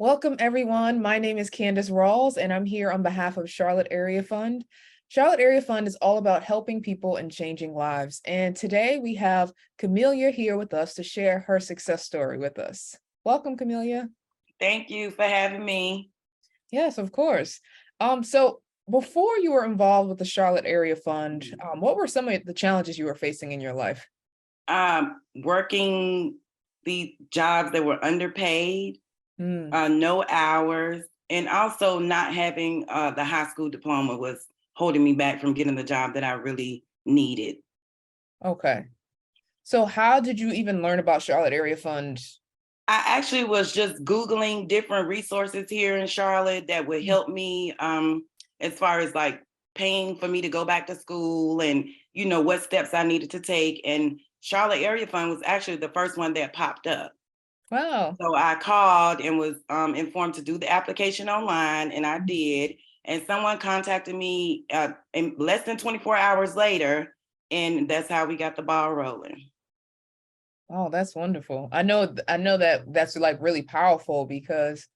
Welcome, everyone. My name is Candace Rawls, and I'm here on behalf of Charlotte Area Fund. Charlotte Area Fund is all about helping people and changing lives. And today we have Kamilia here with us to share her success story with us. Welcome, Kamilia. Thank you for having me. Yes, of course. So before you were involved with the Charlotte Area Fund, what were some of the challenges you were facing in your life? Working the jobs that were underpaid, no hours, and also not having the high school diploma was holding me back from getting the job that I really needed. Okay. So how did you even learn about Charlotte Area Fund? I actually was just Googling different resources here in Charlotte that would help me as far as like paying for me to go back to school and, what steps I needed to take. And Charlotte Area Fund was actually the first one that popped up. Wow. So I called and was informed to do the application online, and I did. And someone contacted me in less than 24 hours later, and that's how we got the ball rolling. Oh, that's wonderful. I know that that's like really powerful because,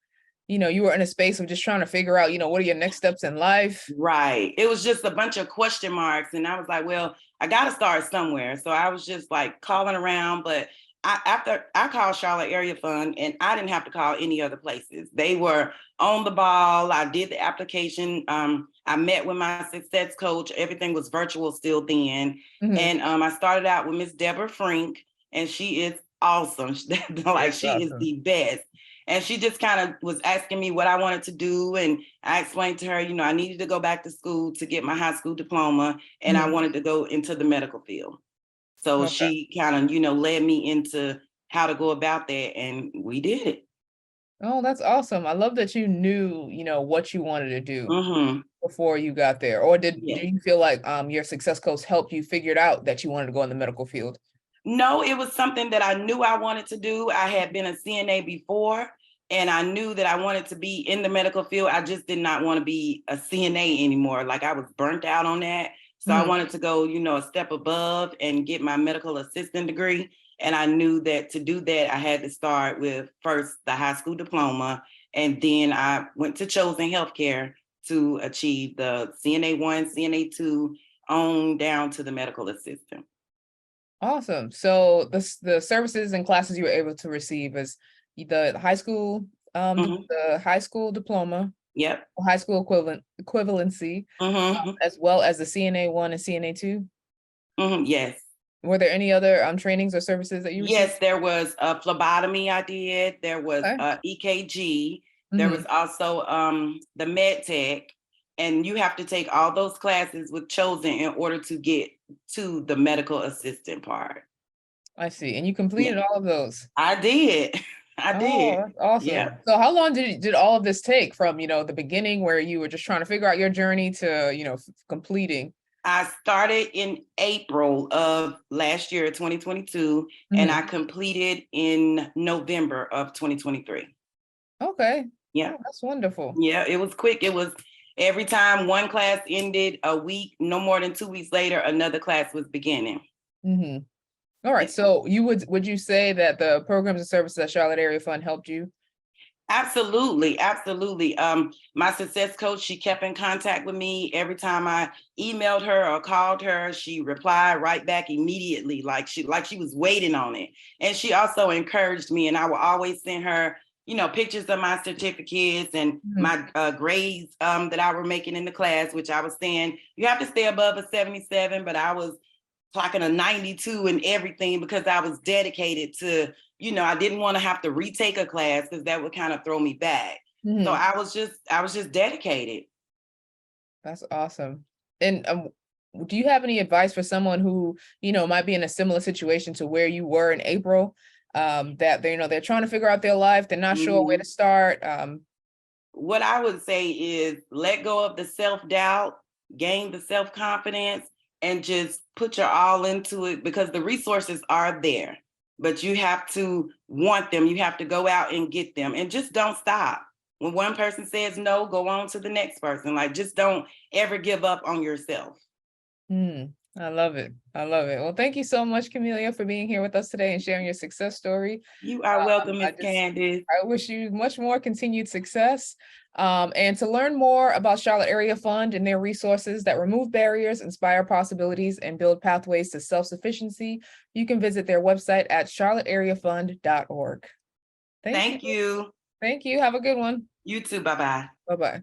you were in a space of just trying to figure out, what are your next steps in life? Right. It was just a bunch of question marks. And I was like, well, I got to start somewhere. So I was just like calling around. But after I called Charlotte Area Fund, and I didn't have to call any other places. They were on the ball. I did the application. I met with my success coach. Everything was virtual still then. And I started out with Miss Deborah Frink, and she is awesome. She is the best. And she just kind of was asking me what I wanted to do. And I explained to her, I needed to go back to school to get my high school diploma, and I wanted to go into the medical field. So she kind of, led me into how to go about that, and we did it. Oh, that's awesome. I love that you knew, what you wanted to do before you got there. Or did you feel like your success coach helped you figure it out that you wanted to go in the medical field? No, it was something that I knew I wanted to do. I had been a CNA before, and I knew that I wanted to be in the medical field. I just did not want to be a CNA anymore. Like, I was burnt out on that. So I wanted to go, a step above and get my medical assistant degree. And I knew that to do that, I had to start with first the high school diploma. And then I went to Chosen Healthcare to achieve the CNA 1, CNA 2, on down to the medical assistant. Awesome. So the services and classes you were able to receive is the high school, the high school diploma, Yep. high school equivalency, as well as the CNA 1 and CNA 2. Yes. Were there any other trainings or services that you received? Yes, there was a phlebotomy I did. There was EKG. There was also the med tech. And you have to take all those classes with Chosen in order to get to the medical assistant part. I see. And you completed all of those? I did. I did. That's awesome. Yeah. So how long did all of this take from, the beginning where you were just trying to figure out your journey to, completing? I started in April of last year, 2022, and I completed in November of 2023. Okay. Yeah. Oh, that's wonderful. Yeah, it was quick. It was every time one class ended, a week, no more than 2 weeks later, another class was beginning. All right. So would you say that the programs and services at Charlotte Area Fund helped you? Absolutely. Absolutely. My success coach, she kept in contact with me. Every time I emailed her or called her, she replied right back immediately, like she was waiting on it. And she also encouraged me, and I would always send her, pictures of my certificates and my grades that I were making in the class, which I was saying, you have to stay above a 77, but I was clocking a 92 and everything because I was dedicated to, I didn't want to have to retake a class because that would kind of throw me back. So I was just dedicated. That's awesome. And do you have any advice for someone who, might be in a similar situation to where you were in April? That they're trying to figure out their life, they're not sure where to start. What I would say is let go of the self-doubt, gain the self-confidence, and just put your all into it, because the resources are there, but you have to want them. You have to go out and get them, and just don't stop. When one person says no, go on to the next person. Like, just don't ever give up on yourself. I love it. I love it. Well, thank you so much, Kamilia, for being here with us today and sharing your success story. You are welcome, I Miss Candace. I wish you much more continued success. And to learn more about Charlotte Area Fund and their resources that remove barriers, inspire possibilities, and build pathways to self-sufficiency, you can visit their website at charlotteareafund.org. Thank you. Thank you. Thank you. Have a good one. You too. Bye-bye. Bye-bye.